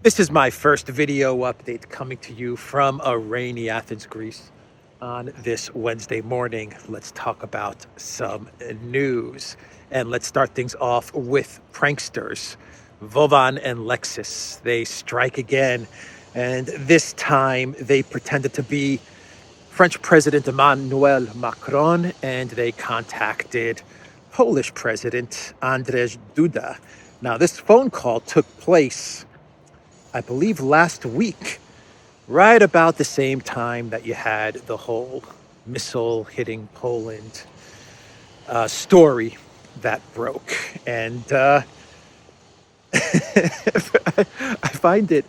This is my first video update coming to you from a rainy Athens, Greece on this Wednesday morning. Let's talk about some news. And let's start things off with pranksters. Vovan and Lexis, they strike again. And this time they pretended to be French President Emmanuel Macron, and they contacted Polish President Andrzej Duda. Now, this phone call took place, I believe, last week, right about the same time that you had the whole missile hitting Poland story that broke. And I find it,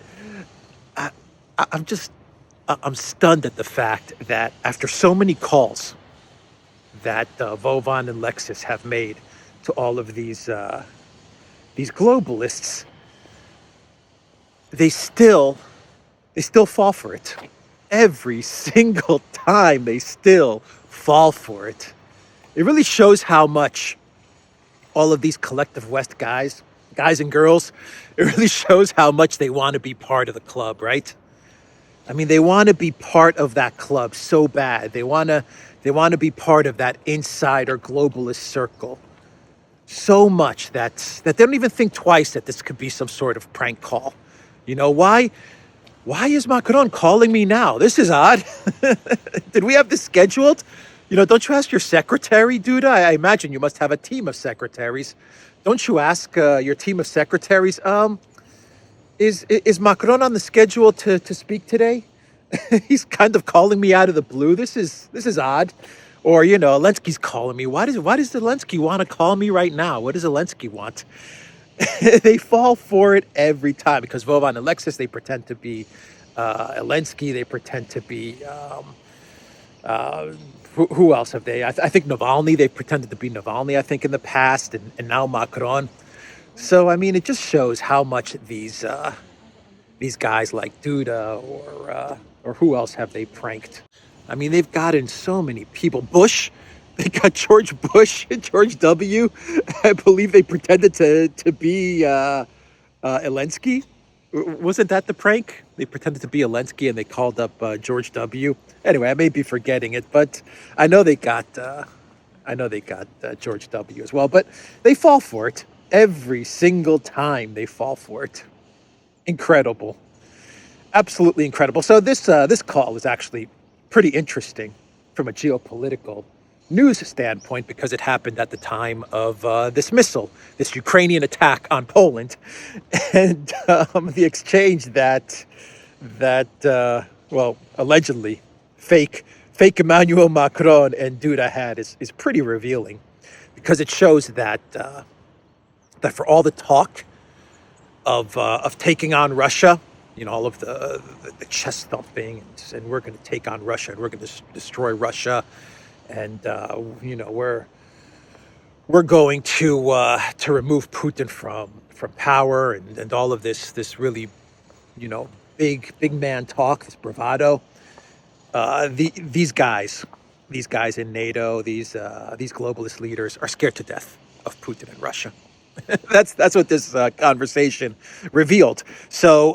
I, I'm just, I'm stunned at the fact that after so many calls that Vovan and Lexis have made to all of these globalists, they still fall for it. Every single time they still fall for it. It really shows how much all of these collective West guys and girls, it really shows how much they want to be part of the club, right? I mean, they want to be part of that club so bad. They want to be part of that insider globalist circle so much that they don't even think twice that this could be some sort of prank call. You know, why is Macron calling me now? This is odd. Did we have this scheduled? You know, don't you ask your secretary, Duda? I imagine you must have a team of secretaries. Don't you ask your team of secretaries, is Macron on the schedule to speak today? He's kind of calling me out of the blue. This is odd. Or, you know, Zelensky's calling me. Why does Zelensky want to call me right now? What does Zelensky want? They fall for it every time because Vovan and Alexis, they pretend to be Zelensky. They pretend to be who else have they? I think Navalny. They pretended to be Navalny, I think, in the past, and now Macron. So I mean, it just shows how much these guys like Duda or who else have they pranked? I mean, they've gotten so many people. Bush. They got George Bush, George W. I believe they pretended to be Zelensky. Wasn't that the prank? They pretended to be Zelensky and they called up George W. Anyway, I may be forgetting it, but I know they got George W. as well. But they fall for it every single time. They fall for it. Incredible, absolutely incredible. So this call is actually pretty interesting from a geopolitical news standpoint because it happened at the time of this Ukrainian attack on Poland, and the exchange that allegedly fake Emmanuel Macron and Duda had is pretty revealing, because it shows that for all the talk of taking on Russia, you know, all of the chest thumping and we're going to take on Russia and we're going to destroy Russia. And you know, we're going to remove Putin from power and all of this really, you know, big man talk, this bravado. These guys in NATO, these globalist leaders are scared to death of Putin and Russia. That's what this conversation revealed. So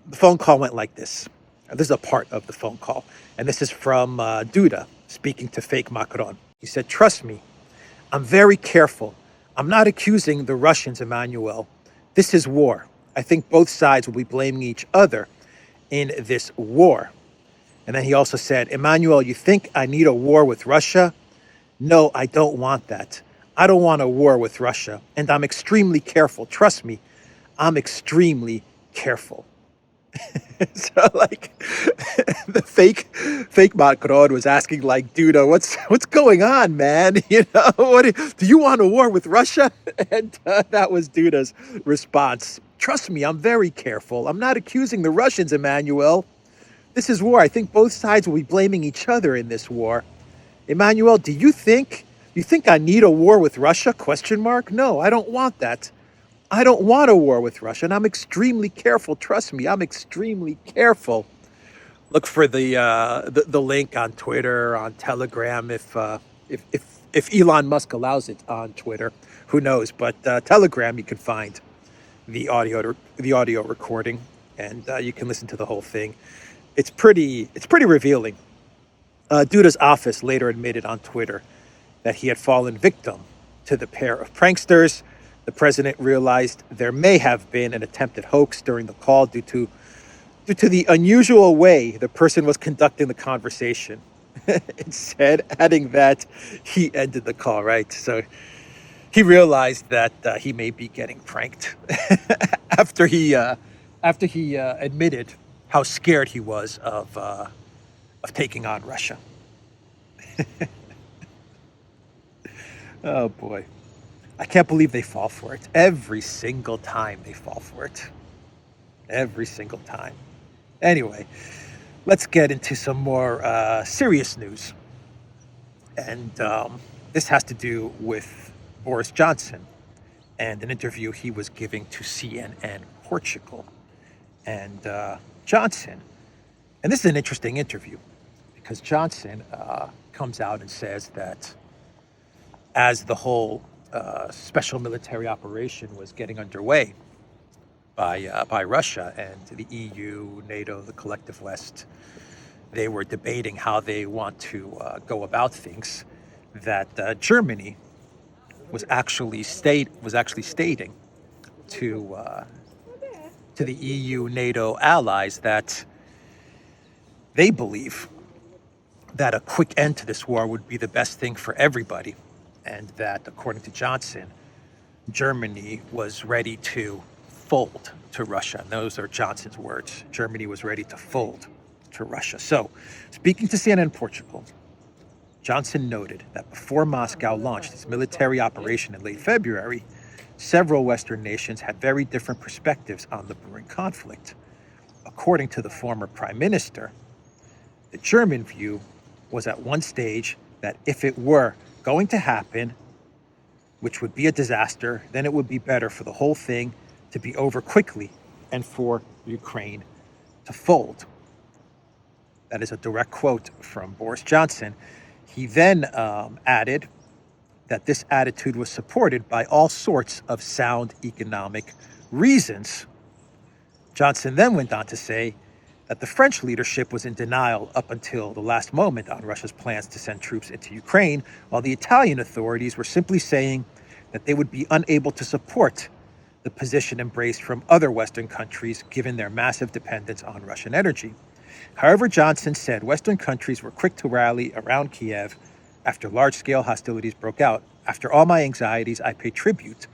the phone call went like this. This is a part of the phone call, and this is from Duda speaking to fake Macron. He said, "Trust me, I'm very careful. I'm not accusing the Russians, Emmanuel. This is war. I think both sides will be blaming each other in this war." And then he also said, "Emmanuel, you think I need a war with Russia? No, I don't want that. I don't want a war with Russia. And I'm extremely careful. Trust me, I'm extremely careful." So like the fake Macron was asking like, Duda, what's going on, man? You know, do you want a war with Russia? And that was Duda's response. "Trust me, I'm very careful. I'm not accusing the Russians, Emmanuel. This is war. I think both sides will be blaming each other in this war. Emmanuel, do you think I need a war with Russia? Question mark. No, I don't want that. I don't want a war with Russia, and I'm extremely careful. Trust me, I'm extremely careful." Look for the link on Twitter, on Telegram, if Elon Musk allows it on Twitter. Who knows? But Telegram, you can find the audio recording. and you can listen to the whole thing. It's pretty revealing. Duda's office later admitted on Twitter that he had fallen victim to the pair of pranksters. The president realized there may have been an attempted hoax during the call due to the unusual way the person was conducting the conversation. It said, adding that he ended the call, right? So he realized that he may be getting pranked after he admitted how scared he was of taking on Russia. Oh boy, I can't believe they fall for it. Every single time they fall for it. Every single time. Anyway, let's get into some more serious news. And this has to do with Boris Johnson and an interview he was giving to CNN Portugal. And Johnson, and this is an interesting interview because Johnson comes out and says that as the whole special military operation was getting underway by Russia and the EU, NATO, the collective West, they were debating how they want to go about things. That Germany was actually stating to the EU, NATO allies that they believe that a quick end to this war would be the best thing for everybody, and that, according to Johnson, Germany was ready to fold to Russia. And those are Johnson's words. Germany was ready to fold to Russia. So, speaking to CNN Portugal, Johnson noted that before Moscow launched its military operation in late February, several Western nations had very different perspectives on the brewing conflict. According to the former prime minister, the German view was at one stage that if it were going to happen, which would be a disaster, then it would be better for the whole thing to be over quickly and for Ukraine to fold. That is a direct quote from Boris Johnson. He then added that this attitude was supported by all sorts of sound economic reasons. Johnson then went on to say that the French leadership was in denial up until the last moment on Russia's plans to send troops into Ukraine, while the Italian authorities were simply saying that they would be unable to support the position embraced from other Western countries given their massive dependence on Russian energy. However, Johnson said Western countries were quick to rally around Kiev after large-scale hostilities broke out. After all my anxieties, I pay tribute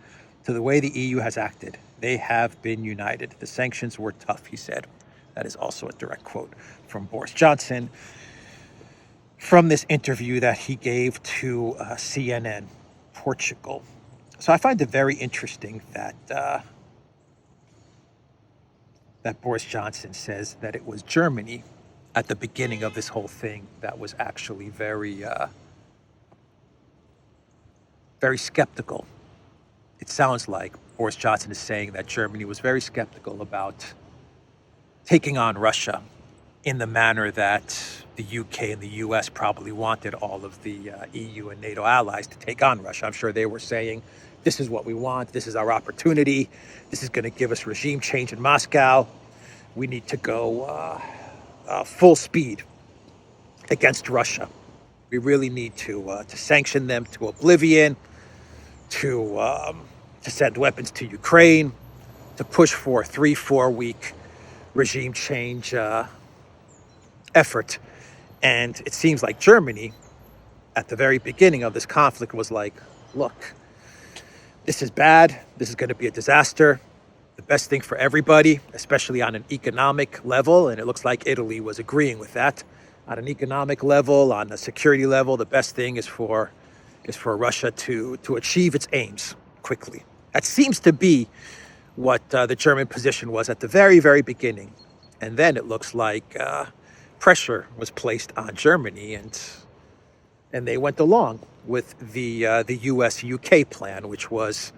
to the way the EU has acted. They have been united. The sanctions were tough, he said. That is also a direct quote from Boris Johnson from this interview that he gave to CNN Portugal. So I find it very interesting that that Boris Johnson says that it was Germany at the beginning of this whole thing that was actually very skeptical. It sounds like Boris Johnson is saying that Germany was very skeptical about taking on Russia in the manner that the UK and the US probably wanted all of the EU and NATO allies to take on Russia. I'm sure they were saying, this is what we want, this is our opportunity, this is going to give us regime change in Moscow. We need to go full speed against Russia. We really need to sanction them to oblivion, to send weapons to Ukraine, to push for a 3-4 week regime change effort. And it seems like Germany, at the very beginning of this conflict, was like, look, this is bad. This is going to be a disaster. The best thing for everybody, especially on an economic level, and it looks like Italy was agreeing with that. On an economic level, on a security level, the best thing is for Russia to achieve its aims quickly. That seems to be what the German position was at the very, very beginning. And then it looks like pressure was placed on Germany, and they went along with the US-UK plan, which was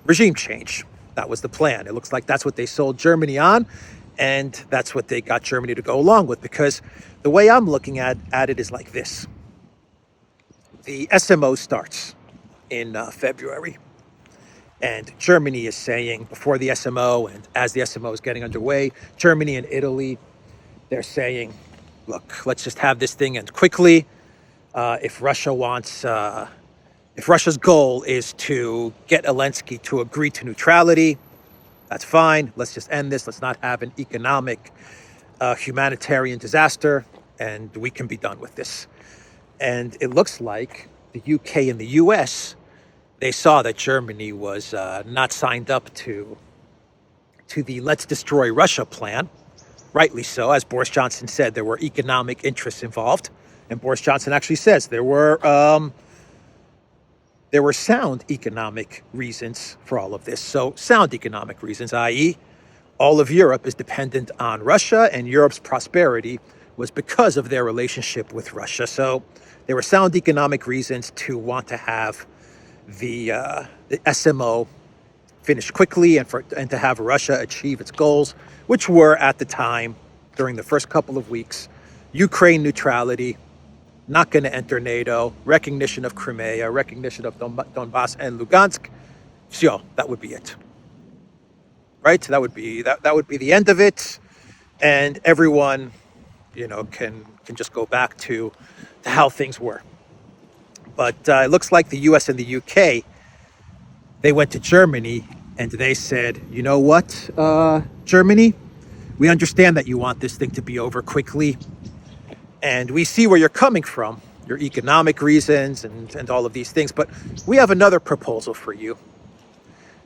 regime change. That was the plan. It looks like that's what they sold Germany on, and that's what they got Germany to go along with, because the way I'm looking at it is like this. The SMO starts in February, And Germany is saying, before the SMO and as the SMO is getting underway, Germany and Italy, they're saying, look, let's just have this thing end quickly. If Russia's goal is to get Zelensky to agree to neutrality, that's fine. Let's just end this. Let's not have an economic, humanitarian disaster, and we can be done with this. And it looks like the UK and the US, they saw that Germany was not signed up to the Let's Destroy Russia plan. Rightly so. As Boris Johnson said, there were economic interests involved. And Boris Johnson actually says there were sound economic reasons for all of this. So sound economic reasons, i.e., all of Europe is dependent on Russia, and Europe's prosperity was because of their relationship with Russia. So there were sound economic reasons to want to have the SMO finish quickly and to have Russia achieve its goals, which were at the time, during the first couple of weeks, Ukraine neutrality, not going to enter NATO, recognition of Crimea, recognition of Donbass and Lugansk. So that would be it, right? That would be the end of it, and everyone, can just go back to how things were. But it looks like the U.S. and the U.K., they went to Germany and they said, you know what, Germany, we understand that you want this thing to be over quickly. And we see where you're coming from, your economic reasons and all of these things. But we have another proposal for you.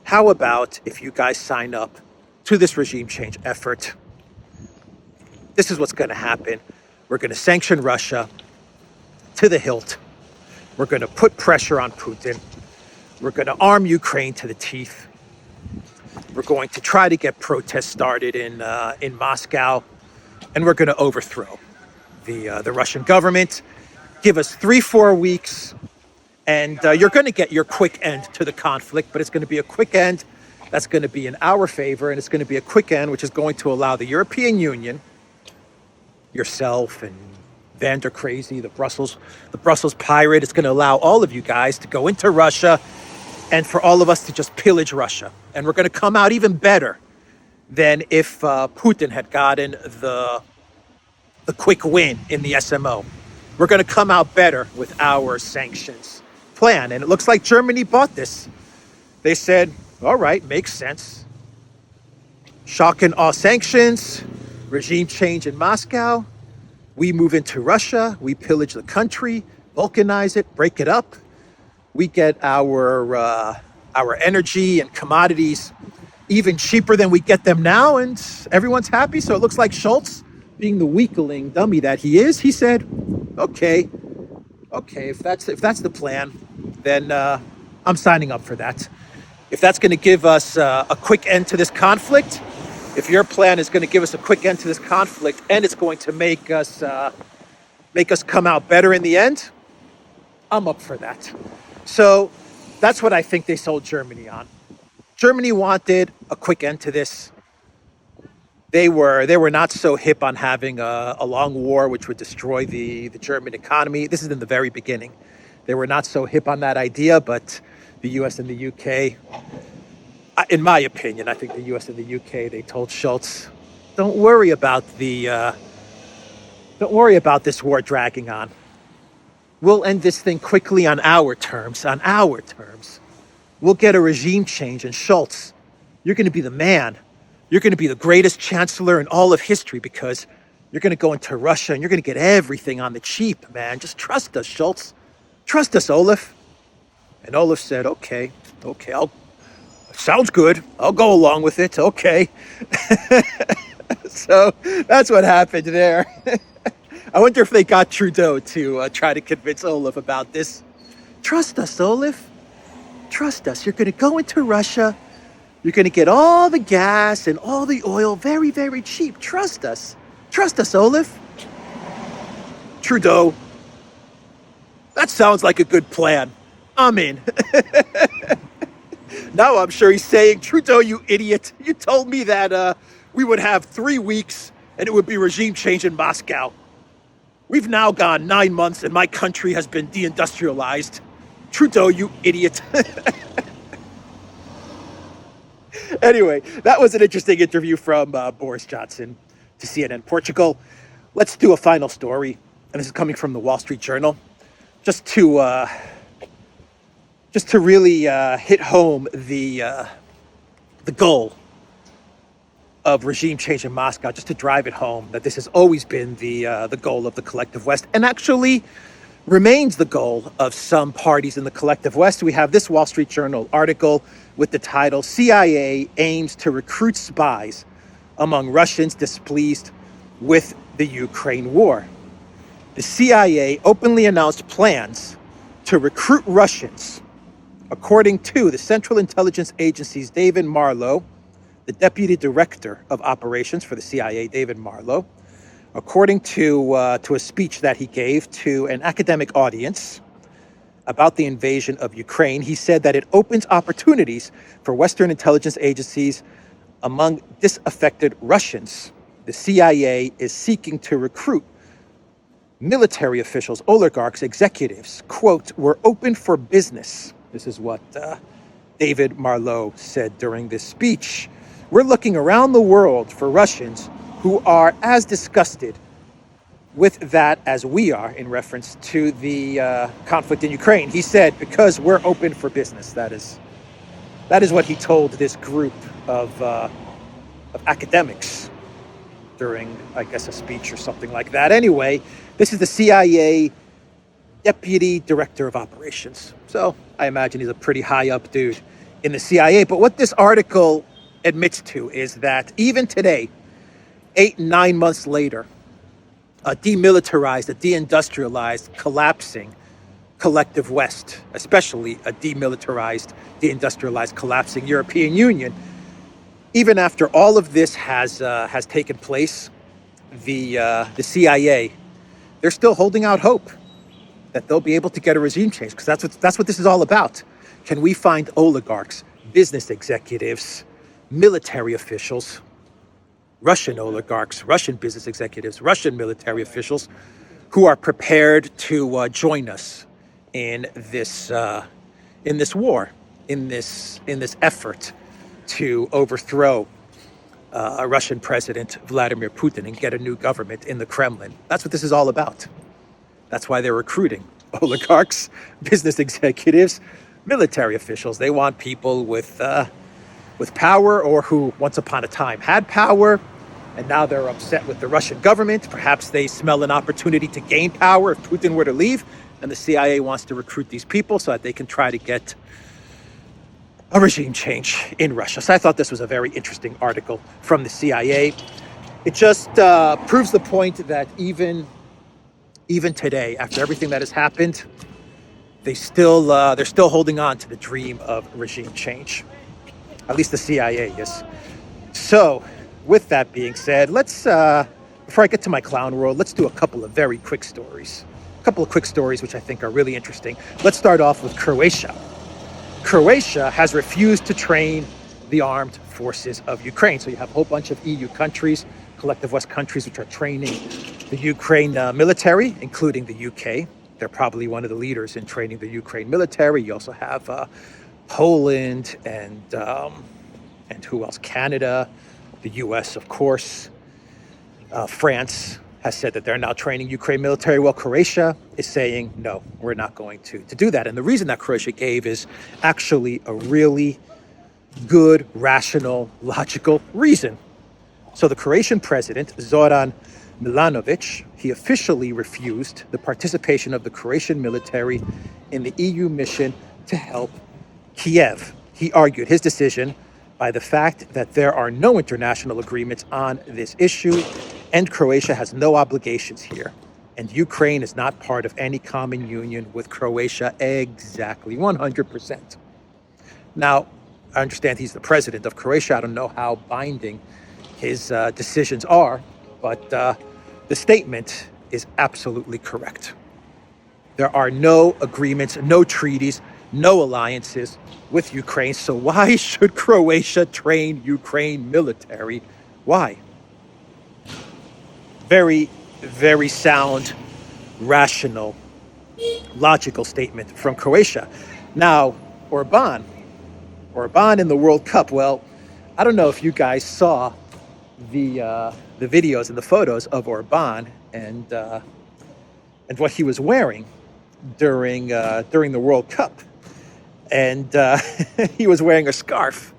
How about if you guys sign up to this regime change effort? This is what's going to happen. We're going to sanction Russia to the hilt. We're going to put pressure on Putin. We're going to arm Ukraine to the teeth. We're going to try to get protests started in Moscow, and we're going to overthrow the Russian government. Give us 3-4 weeks, and you're going to get your quick end to the conflict, but it's going to be a quick end that's going to be in our favor, and it's going to be a quick end which is going to allow the European Union, yourself and Van der Crazy, the Brussels pirate, it's going to allow all of you guys to go into Russia and for all of us to just pillage Russia. And we're going to come out even better than if Putin had gotten the quick win in the SMO. We're going to come out better with our sanctions plan. And it looks like Germany bought this. They said, all right, makes sense. Shock and awe sanctions, regime change in Moscow. We move into Russia. We pillage the country, balkanize it, break it up. We get our energy and commodities even cheaper than we get them now, and everyone's happy. So it looks like Schultz, being the weakling dummy that he is, he said, okay, if that's the plan, then I'm signing up for that. If that's going to give us a quick end to this conflict, if your plan is going to give us a quick end to this conflict and it's going to make us come out better in the end, I'm up for that. So that's what I think they sold Germany on. Germany wanted a quick end to this. They were not so hip on having a long war which would destroy the German economy. This is in the very beginning. They were not so hip on that idea, but the US and the UK, in my opinion, I think the US and the UK, they told Schultz, don't worry about this war dragging on. We'll end this thing quickly on our terms, We'll get a regime change, and Schultz, you're going to be the man. You're going to be the greatest chancellor in all of history because you're going to go into Russia and you're going to get everything on the cheap, man. Just trust us, Schultz. Trust us, Olaf. And Olaf said, okay, sounds good. I'll go along with it. Okay. So that's what happened there. I wonder if they got Trudeau to try to convince Olaf about this. Trust us, Olaf. Trust us. You're going to go into Russia. You're going to get all the gas and all the oil very, very cheap. Trust us. Trust us, Olaf. Trudeau. That sounds like a good plan. I'm in. Now I'm sure he's saying, Trudeau, you idiot. You told me that we would have 3 weeks and it would be regime change in Moscow. We've now gone 9 months and my country has been deindustrialized. Trudeau, you idiot. Anyway, that was an interesting interview from Boris Johnson to CNN Portugal. Let's do a final story, and this is coming from the Wall Street Journal, just to really hit home the goal of regime change in Moscow, just to drive it home that this has always been the goal of the collective West, and actually remains the goal of some parties in the collective West. We have this Wall Street Journal article with the title, CIA aims to recruit spies among Russians displeased with the Ukraine war. The CIA openly announced plans to recruit Russians, according to the Central Intelligence Agency's David Marlowe, the Deputy Director of Operations for the CIA, David Marlowe. According to a speech that he gave to an academic audience about the invasion of Ukraine, he said that it opens opportunities for Western intelligence agencies among disaffected Russians. The CIA is seeking to recruit military officials, oligarchs, executives. Quote, "We're open for business." This is what David Marlowe said during this speech. "We're looking around the world for Russians who are as disgusted with that as we are," in reference to the conflict in Ukraine. He said, "Because we're open for business." That is what he told this group of academics during, I guess, a speech or something like that. Anyway, this is the CIA Deputy Director of Operations. So I imagine he's a pretty high up dude in the CIA. But what this article admits to is that even today, 8-9 months later, a demilitarized, a deindustrialized, collapsing collective West, especially a demilitarized, deindustrialized, collapsing European Union, even after all of this has taken place, the CIA, they're still holding out hope that they'll be able to get a regime change, because that's what this is all about. Can we find oligarchs, business executives, military officials, Russian oligarchs, Russian business executives, Russian military officials who are prepared to join us in this war, in this effort to overthrow Russian President Vladimir Putin and get a new government in the Kremlin. That's what this is all about. That's why they're recruiting oligarchs, business executives, military officials. They want people with power, or who once upon a time had power, and now they're upset with the Russian government. Perhaps they smell an opportunity to gain power if Putin were to leave, and the CIA wants to recruit these people so that they can try to get a regime change in Russia. So I thought this was a very interesting article from the CIA. It just proves the point that even today, after everything that has happened, they're still holding on to the dream of regime change. At least the CIA is. So, with that being said, let's before I get to my clown world, let's do a couple of very quick stories. A couple of quick stories which I think are really interesting. Let's start off with Croatia. Croatia has refused to train the armed forces of Ukraine. So you have a whole bunch of EU countries, collective West countries, which are training the Ukraine military, including the UK. They're probably one of the leaders in training the Ukraine military. You also have Poland and who else? Canada, the US, of course. France has said that they're now training Ukraine military. Well, Croatia is saying, no, we're not going to do that. And the reason that Croatia gave is actually a really good, rational, logical reason. So the Croatian president, Zoran Milanovic, he officially refused the participation of the Croatian military in the EU mission to help Kiev. He argued his decision by the fact that there are no international agreements on this issue, and Croatia has no obligations here. And Ukraine is not part of any common union with Croatia. Exactly, 100%. Now, I understand he's the president of Croatia. I don't know how binding his decisions are, but the statement is absolutely correct. There are no agreements, no treaties, no alliances with Ukraine. So why should Croatia train Ukraine military? Why? Very, very sound, rational, logical statement from Croatia. Now, Orban in the World Cup, well, I don't know if you guys saw the videos and the photos of Orban and what he was wearing during the World Cup, and he was wearing a scarf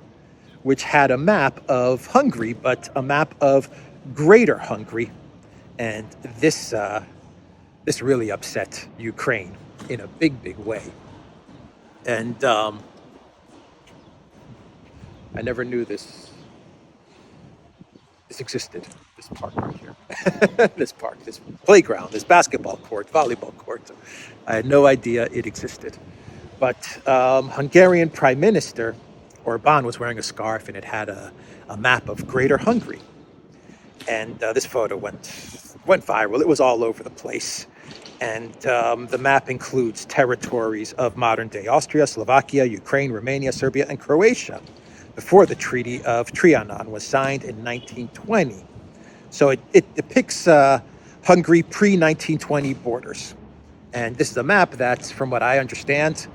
which had a map of Hungary, but a map of Greater Hungary, and this really upset Ukraine in a big way, and I never knew this existed. This park right here, this playground, this basketball court, volleyball court. I had no idea it existed. But Hungarian Prime Minister Orban was wearing a scarf, and it had a map of Greater Hungary. And this photo went viral. It was all over the place. And the map includes territories of modern-day Austria, Slovakia, Ukraine, Romania, Serbia, and Croatia, before the Treaty of Trianon was signed in 1920. So it depicts Hungary pre-1920 borders. And this is a map that, from what I understand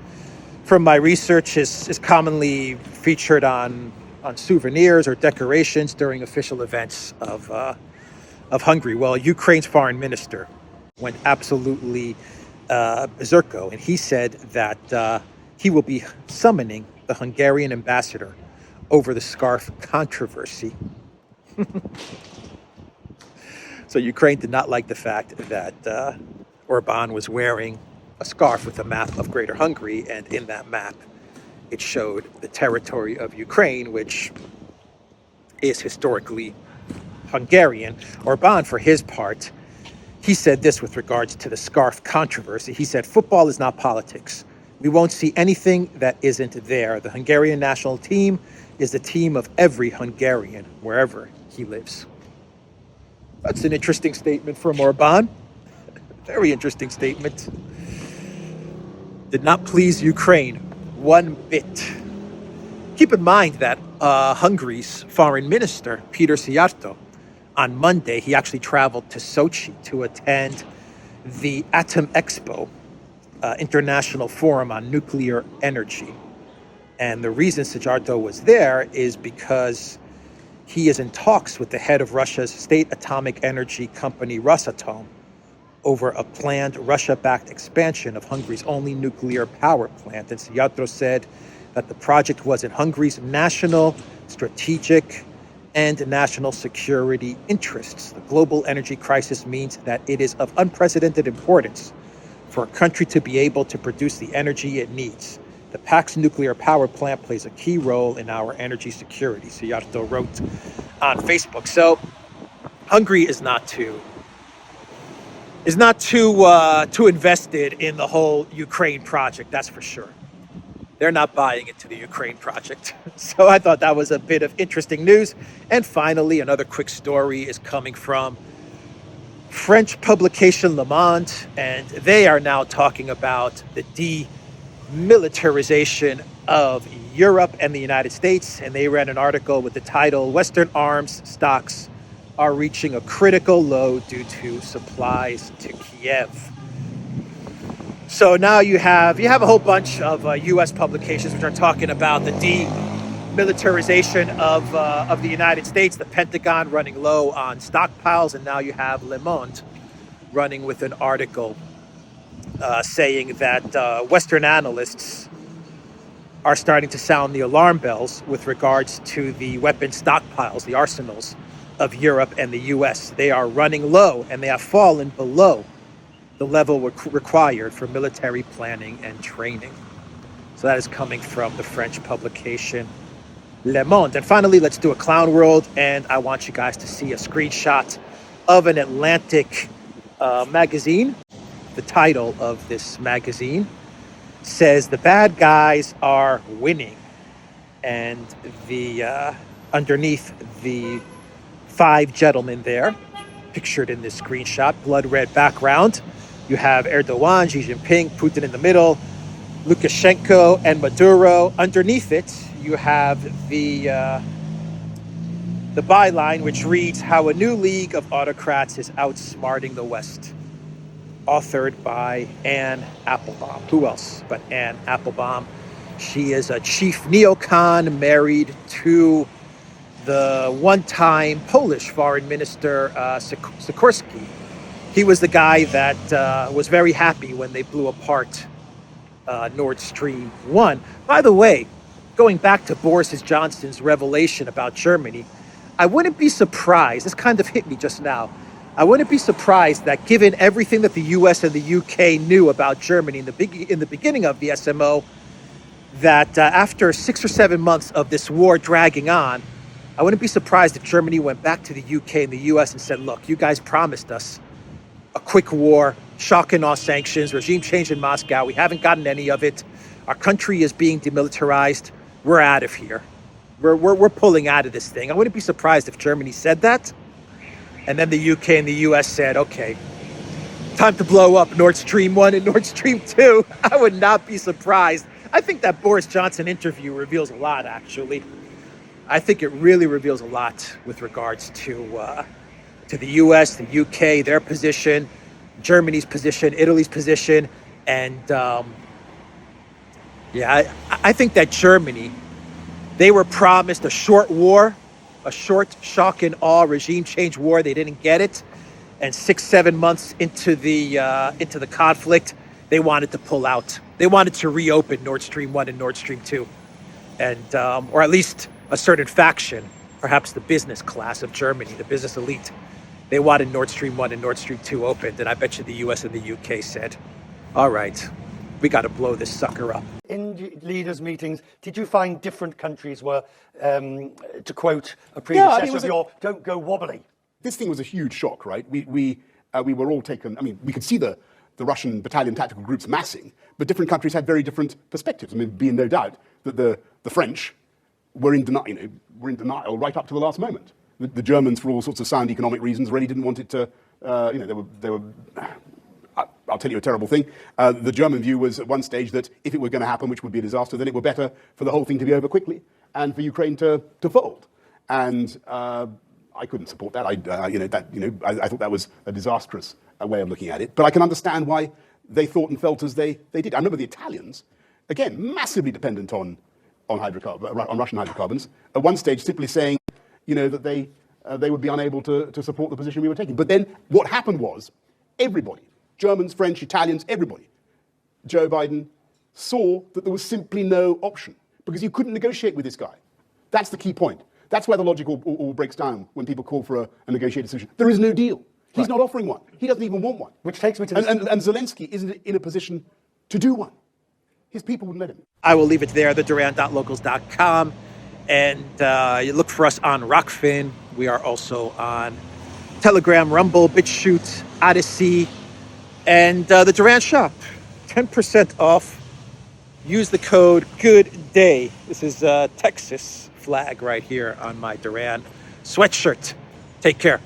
from my research, is commonly featured on souvenirs or decorations during official events of Hungary. Well, Ukraine's foreign minister went absolutely berserko, and he said that he will be summoning the Hungarian ambassador over the scarf controversy. So Ukraine did not like the fact that Orban was wearing a scarf with a map of Greater Hungary, and in that map it showed the territory of Ukraine, which is historically Hungarian. Orban, for his part, he said this with regards to the scarf controversy. He said, "Football is not politics. We won't see anything that isn't there. The Hungarian national team is the team of every Hungarian, wherever he lives." That's an interesting statement from Orban. Very interesting statement. Did not please Ukraine one bit. Keep in mind that Hungary's foreign minister, Peter Szijjártó, on Monday, he actually traveled to Sochi to attend the Atom Expo, International Forum on Nuclear Energy. And the reason Szijjártó was there is because he is in talks with the head of Russia's state atomic energy company Rosatom over a planned Russia-backed expansion of Hungary's only nuclear power plant. And Szijjártó said that the project was in Hungary's national, strategic, and national security interests. The global energy crisis means that it is of unprecedented importance for a country to be able to produce the energy it needs. The Pax nuclear power plant plays a key role in our energy security, Szijjártó wrote on Facebook. So Hungary is not too invested in the whole Ukraine project, that's for sure. They're not buying into the Ukraine project. So I thought that was a bit of interesting news. And finally, another quick story is coming from French publication Le Monde, and they are now talking about the demilitarization of Europe and the United States. And they ran an article with the title, "Western Arms Stocks Are Reaching a Critical Low Due to Supplies to Kiev." So now you have a whole bunch of U.S. publications which are talking about the demilitarization of the United States, the Pentagon running low on stockpiles, and now you have Le Monde running with an article saying that Western analysts are starting to sound the alarm bells with regards to the weapon stockpiles, the arsenals of Europe and the U.S. They are running low, and they have fallen below the level required for military planning and training. So that is coming from the French publication Le Monde. And finally, let's do a clown world, and I want you guys to see a screenshot of an Atlantic magazine. The title of this magazine says, "The bad guys are winning," and the underneath the 5 gentlemen there pictured in this screenshot, blood red background. You have Erdogan, Xi Jinping, Putin in the middle, Lukashenko, and Maduro. Underneath it, you have the byline, which reads, "How a New League of Autocrats is Outsmarting the West." Authored by Anne Applebaum. Who else but Anne Applebaum? She is a chief neocon married to the one-time Polish foreign minister, Sikorski. He was the guy that was very happy when they blew apart Nord Stream 1. By the way, going back to Boris Johnson's revelation about Germany, I wouldn't be surprised, this kind of hit me just now, I wouldn't be surprised that given everything that the US and the UK knew about Germany in the beginning of the SMO, that after 6 or 7 months of this war dragging on, I wouldn't be surprised if Germany went back to the UK and the US and said, look, you guys promised us a quick war, shock and awe sanctions, regime change in Moscow. We haven't gotten any of it. Our country is being demilitarized. We're out of here. We're pulling out of this thing. I wouldn't be surprised if Germany said that. And then the UK and the US said, okay, time to blow up Nord Stream 1 and Nord Stream 2. I would not be surprised. I think that Boris Johnson interview reveals a lot, actually. I think it really reveals a lot with regards to the US, the UK, their position, Germany's position, Italy's position. And I think that Germany, they were promised a short war, a short shock and awe regime change war. They didn't get it. And 6, 7 months into the conflict, they wanted to pull out. They wanted to reopen Nord Stream 1 and Nord Stream 2. And, or at least a certain faction, perhaps the business class of Germany, the business elite, they wanted Nord Stream 1 and Nord Stream 2 opened. And I bet you the US and the UK said, all right, we got to blow this sucker up. In leaders' meetings, did you find different countries were, to quote a predecessor of your, don't go wobbly? This thing was a huge shock, right? We were all taken, I mean, we could see the Russian battalion tactical groups massing, but different countries had very different perspectives. I mean, be in no doubt that the French were in denial right up to the last moment. The Germans, for all sorts of sound economic reasons, really didn't want it to, they were I'll tell you a terrible thing. The German view was at one stage that if it were going to happen, which would be a disaster, then it were better for the whole thing to be over quickly and for Ukraine to fold. And I couldn't support that. I thought that was a disastrous way of looking at it. But I can understand why they thought and felt as they did. I remember the Italians, again, massively dependent on Russian hydrocarbons, at one stage simply saying, that they would be unable to support the position we were taking. But then what happened was everybody, Germans, French, Italians, everybody, Joe Biden saw that there was simply no option because you couldn't negotiate with this guy. That's the key point. That's where the logic all breaks down when people call for a negotiated solution. There is no deal. He's not offering one. He doesn't even want one. Which takes me to and Zelensky isn't in a position to do one. His people wouldn't let him. I will leave it there, theduran.locals.com. And you look for us on Rockfin. We are also on Telegram, Rumble, BitChute, ODYSEE, and the Duran shop. 10% off. Use the code GOODDAY. This is Texas flag right here on my Duran sweatshirt. Take care.